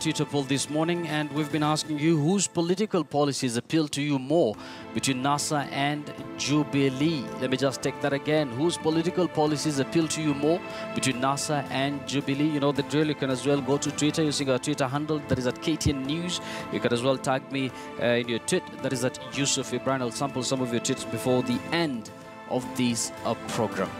Twitter poll this morning, and we've been asking you whose political policies appeal to you more between NASA and Jubilee. Let me just take that again. Whose political policies appeal to you more between NASA and Jubilee? You know the drill. You can as well go to Twitter using our Twitter handle, that is at KTN News. You can as well tag me in your tweet, that is at Yusuf Ibrahim. I'll sample some of your tweets before the end of this program.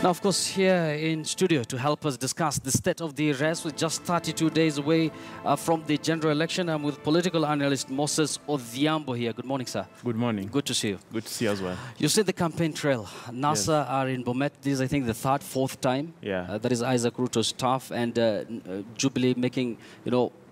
Now, of course, here in studio to help us discuss the state of the race, with just 32 days away from the general election, I'm with political analyst Moses Odhiambo here. Good morning, sir. Good morning. Good to see you. Good to see you as well. You see the campaign trail. NASA are in Bomet. This is, I think, the third, fourth time. Yeah. That is Isaac Ruto's staff, and Jubilee making,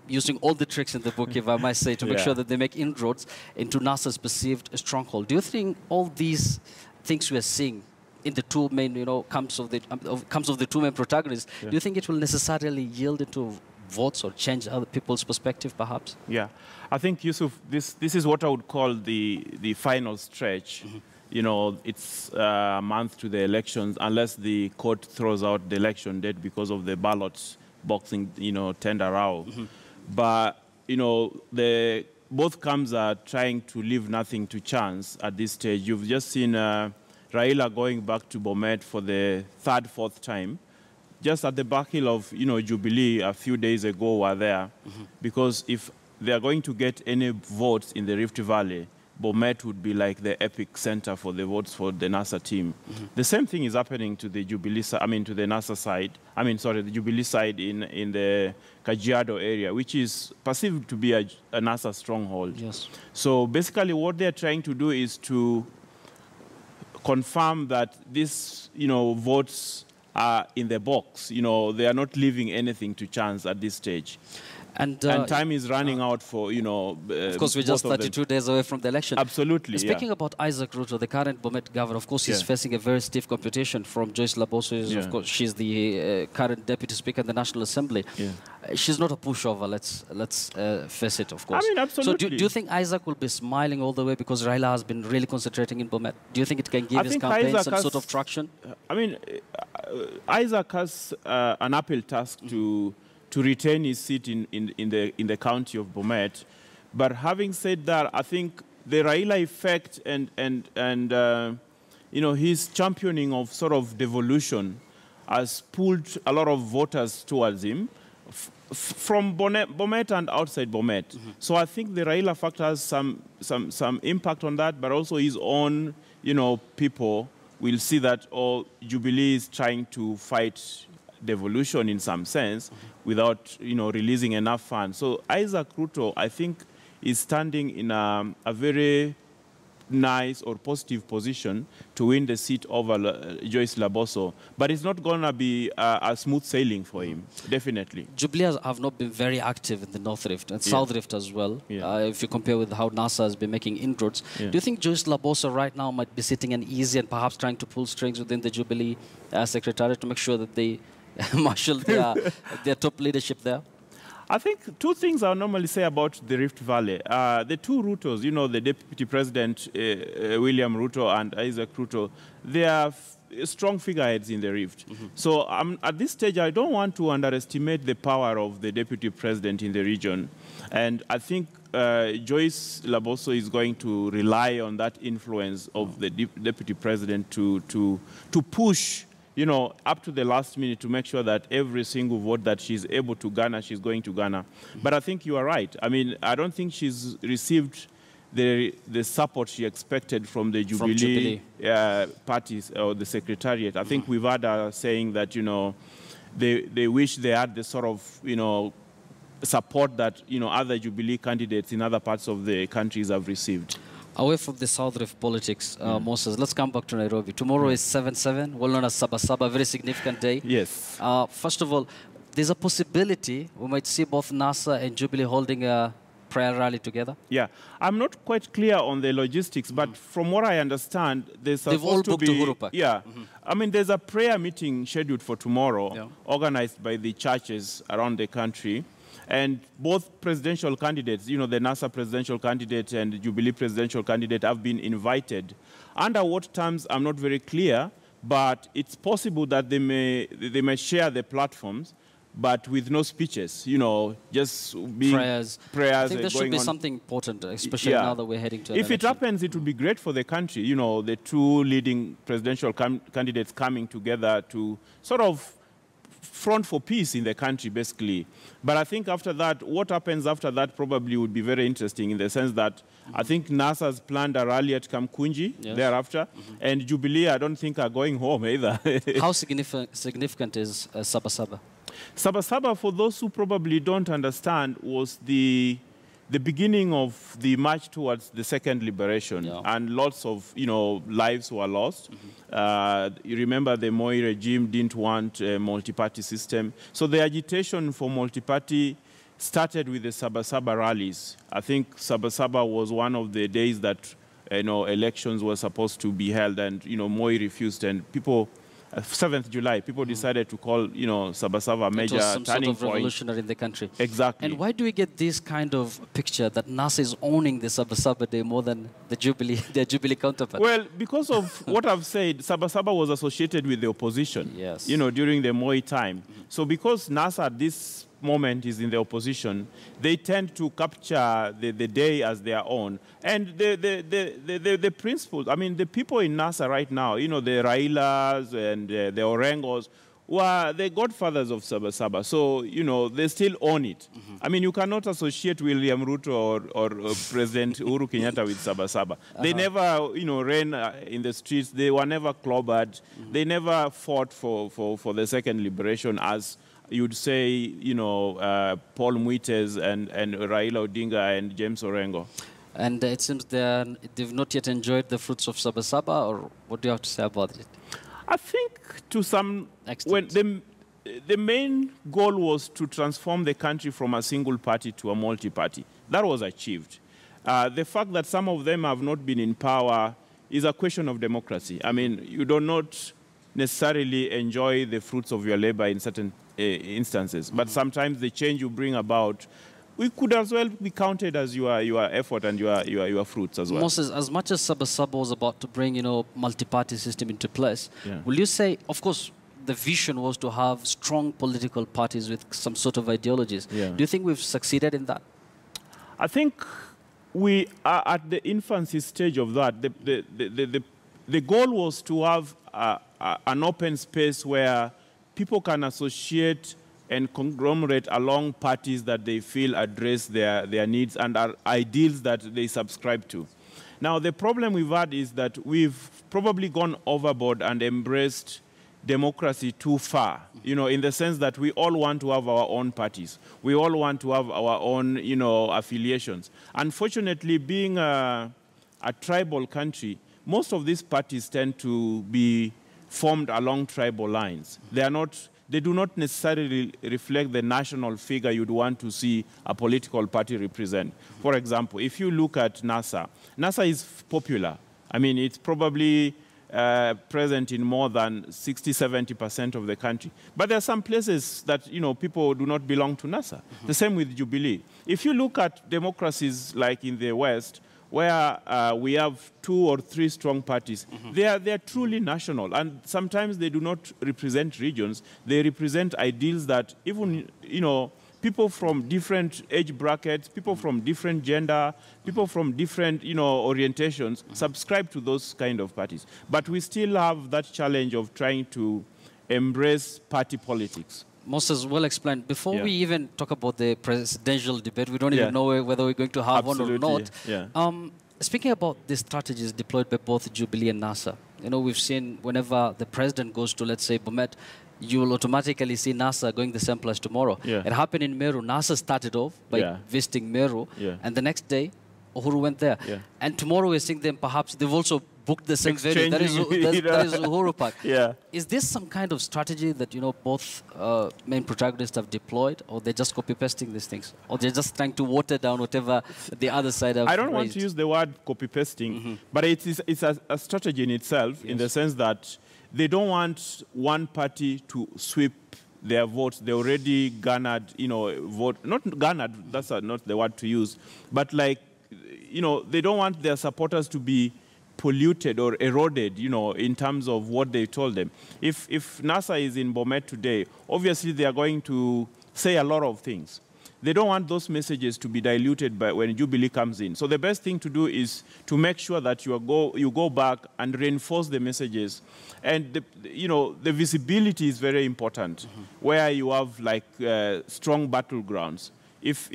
using all the tricks in the book, if I might say, to make sure that they make inroads into NASA's perceived stronghold. Do you think all these things we are seeing in the two main, camps of the two main protagonists, do you think it will necessarily yield into votes or change other people's perspective, perhaps? Yeah, I think, Yusuf, this is what I would call the final stretch. It's a month to the elections, unless the court throws out the election date because of the ballot boxing, tender row. But, both camps are trying to leave nothing to chance at this stage. You've just seen Raila going back to Bomet for the third, fourth time. Just at the back hill of, Jubilee a few days ago were there. Because if they are going to get any votes in the Rift Valley, Bomet would be like the epic center for the votes for the NASA team. The same thing is happening to the Jubilee, to the NASA side. The Jubilee side in the Kajiado area, which is perceived to be a NASA stronghold. Yes. So basically what they're trying to do is to confirm that these, votes are in the box. They are not leaving anything to chance at this stage. And time is running out for, of course, we're just 32 days away from the election. Absolutely, Speaking about Isaac Ruto, the current Bomet governor, of course, he's facing a very stiff competition from Joyce Laboso. Of course, she's the current deputy speaker in the National Assembly. She's not a pushover, let's face it, of course. Absolutely. So do you think Isaac will be smiling all the way because Raila has been really concentrating in Bomet? Do you think it can give his campaign some sort of traction? Isaac has an uphill task to retain his seat in the county of Bomet. But having said that, I think the Raila effect and his championing of sort of devolution has pulled a lot of voters towards him from Bomet and outside Bomet. So I think the Raila factor has some impact on that, but also his own, people will see that Jubilee is trying to fight devolution in some sense without, releasing enough funds. So Isaac Ruto, I think, is standing in a very nice or positive position to win the seat over Joyce Laboso. But it's not going to be a smooth sailing for him, definitely. Jubilee have not been very active in the North Rift and South Rift as well, if you compare with how NASA has been making inroads. Do you think Joyce Laboso right now might be sitting uneasy and perhaps trying to pull strings within the Jubilee Secretariat to make sure that they marshal their top leadership there? I think two things I normally say about the Rift Valley. The two Rutos, the Deputy President William Ruto and Isaac Ruto, they are strong figureheads in the Rift. So at this stage, I don't want to underestimate the power of the Deputy President in the region. And I think Joyce Laboso is going to rely on that influence of the Deputy President to push up to the last minute to make sure that every single vote that she's able to garner, she's going to garner. But I think you are right. I don't think she's received the support she expected from the Jubilee parties or the Secretariat. I think we've had her saying that, they wish they had the sort of, support that, other Jubilee candidates in other parts of the countries have received. Away from the South Rift politics, Moses, let's come back to Nairobi. Tomorrow is 7/7, well known as Saba Saba, a very significant day. Yes. First of all, there's a possibility we might see both NASA and Jubilee holding a prayer rally together. Yeah, I'm not quite clear on the logistics, but from what I understand, there's supposed to be... Uhuru Park. Yeah. There's a prayer meeting scheduled for tomorrow, organized by the churches around the country. And both presidential candidates, the NASA presidential candidate and the Jubilee presidential candidate have been invited. Under what terms, I'm not very clear, but it's possible that they may share the platforms. but with no speeches, you know, just being prayers. I think there should be something important, especially now that we're heading to an If it happens, it would be great for the country, you know, the two leading presidential candidates coming together to sort of front for peace in the country, basically. But I think after that, what happens after that probably would be very interesting in the sense that I think NASA's planned a rally at Kamkunji thereafter, and Jubilee, I don't think, are going home either. How significant is Saba Saba? Saba Saba, for those who probably don't understand, was the beginning of the march towards the second liberation, and lots of, you know, lives were lost. You remember the Moi regime didn't want a multi-party system. So the agitation for multi-party started with the Saba Saba rallies. I think Saba Saba was one of the days that, you know, elections were supposed to be held, and, you know, Moi refused, and people, 7th July, people decided to call, you know, Saba Saba a major turning point. It was some sort of revolutionary in the country. Exactly. And why do we get this kind of picture that NASA is owning the Saba Saba Day more than the Jubilee, their Jubilee counterpart? Well, because of what I've said, Saba Saba was associated with the opposition, you know, during the Moi time. So because NASA at this moment is in the opposition, they tend to capture the day as their own. And the principles, I mean, the people in NASA right now, you know, the Railas and the Orengos, were the godfathers of Saba Saba. So, you know, they still own it. I mean, you cannot associate William Ruto or President Uhuru Kenyatta with Saba Saba. They never, you know, ran in the streets. They were never clobbered. They never fought for the second liberation, as you'd say, you know, Paul Muites and Raila Odinga and James Orengo. And it seems they've not yet enjoyed the fruits of Saba Saba, or what do you have to say about it? I think to some extent, when the main goal was to transform the country from a single party to a multi-party. That was achieved. The fact that some of them have not been in power is a question of democracy. I mean, you do not necessarily enjoy the fruits of your labor in certain instances, but sometimes the change you bring about, we could as well be counted as your effort and your fruits as well. Moses, as much as Saba Saba was about to bring, you know, multi-party system into place, will you say, of course, the vision was to have strong political parties with some sort of ideologies. Do you think we've succeeded in that? I think we are at the infancy stage of that. The goal was to have an open space where people can associate and conglomerate along parties that they feel address their needs and are ideals that they subscribe to. Now, the problem we've had is that we've probably gone overboard and embraced democracy too far, you know, in the sense that we all want to have our own parties. We all want to have our own, you know, affiliations. Unfortunately, being a tribal country, most of these parties tend to be formed along tribal lines. They do not necessarily reflect the national figure you'd want to see a political party represent. For example, if you look at NASA, NASA is popular. I mean, it's probably present in more than 60–70% of the country. But there are some places that, you know, people do not belong to NASA. The same with Jubilee. If you look at democracies like in the West, where we have 2 or 3 strong parties, they are truly national, and sometimes they do not represent regions. They represent ideals that even, you know, people from different age brackets, people from different gender, people from different, you know, orientations subscribe to those kind of parties. But we still have that challenge of trying to embrace party politics. Moses, well explained. Before we even talk about the presidential debate, we don't even know whether we're going to have one or not. Speaking about the strategies deployed by both Jubilee and NASA, you know, we've seen whenever the president goes to, let's say, Bomet, you will automatically see NASA going the same place tomorrow. It happened in Meru. NASA started off by visiting Meru, and the next day, Uhuru went there. And tomorrow we're seeing them, perhaps they've also booked the same venue. That is Uhuru Park. Is this some kind of strategy that, you know, both main protagonists have deployed, or they're just copy-pasting these things? Or they're just trying to water down whatever the other side have I don't want to use the word copy-pasting, but it's a strategy in itself, in the sense that they don't want one party to sweep their votes. They already garnered, you know, vote. Not garnered, that's not the word to use, but like, you know, they don't want their supporters to be polluted or eroded, you know, in terms of what they told them. If NASA is in Bomet today, obviously they are going to say a lot of things. They don't want those messages to be diluted by when Jubilee comes in. So the best thing to do is to make sure that you go back and reinforce the messages. And the visibility is very important, where you have like strong battlegrounds. If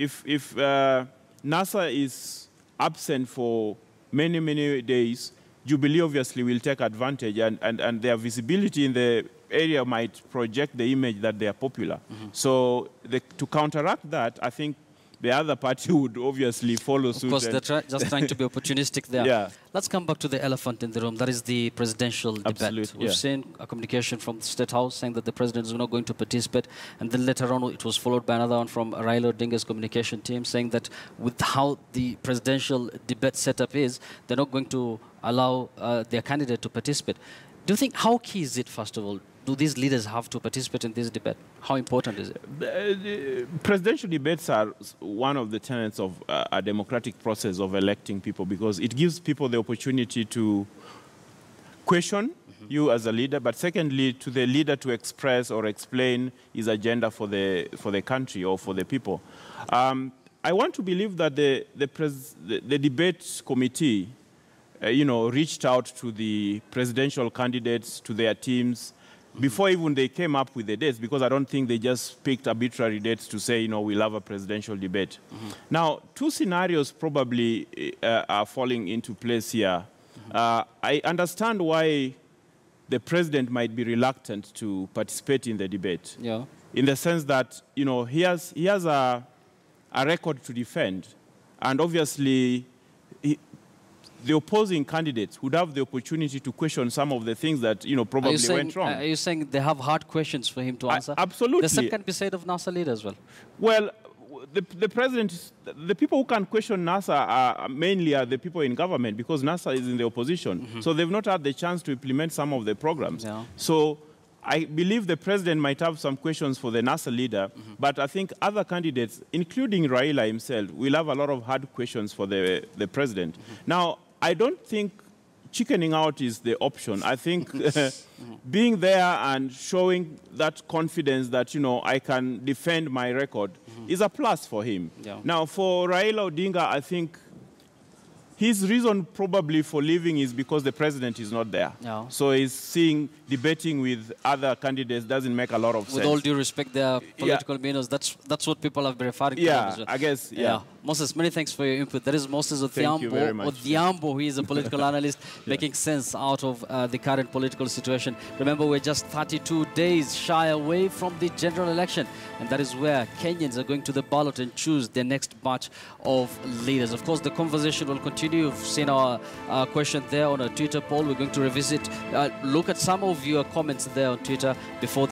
NASA is absent for many days, Jubilee obviously will take advantage, and their visibility in the area might project the image that they are popular. So to counteract that, I think the other party would obviously follow suit. Of course, they're just trying to be opportunistic there. Yeah. Let's come back to the elephant in the room. That is the presidential debate. We've seen a communication from the State House saying that the president is not going to participate. And then later on, it was followed by another one from Raila Odinga's communication team saying that with how the presidential debate setup is, they're not going to allow their candidate to participate. Do you think, how key is it, first of all? Do these leaders have to participate in this debate? How important is it? The presidential debates are one of the tenets of a democratic process of electing people, because it gives people the opportunity to question you as a leader, but secondly, to the leader to express or explain his agenda for the country or for the people. I want to believe that the debate committee, reached out to the presidential candidates, to their teams, before even they came up with the dates, because I don't think they just picked arbitrary dates to say, we'll have a presidential debate. Now, two scenarios probably are falling into place here. I understand why the president might be reluctant to participate in the debate, in the sense that, he has a record to defend, and obviously, the opposing candidates would have the opportunity to question some of the things that, probably went wrong. Are you saying they have hard questions for him to answer? Absolutely. The same can be said of NASA leaders as well. Well, the president, the people who can question NASA are mainly the people in government, because NASA is in the opposition. So they've not had the chance to implement some of the programs. So I believe the president might have some questions for the NASA leader, but I think other candidates, including Raila himself, will have a lot of hard questions for the president. Now, I don't think chickening out is the option. I think being there and showing that confidence that, I can defend my record is a plus for him. Now, for Raila Odinga, I think his reason probably for leaving is because the president is not there. So he's debating with other candidates doesn't make a lot of sense. With all due respect, their political minnows, that's what people have been referring to them as well. I guess, Moses, many thanks for your input. That is Moses Odhiambo, who is a political analyst, making sense out of the current political situation. Remember, we're just 32 days shy away from the general election, and that is where Kenyans are going to the ballot and choose their next batch of leaders. Of course, the conversation will continue. You've seen our question there on a Twitter poll. We're going to revisit, look at some of your comments there on Twitter before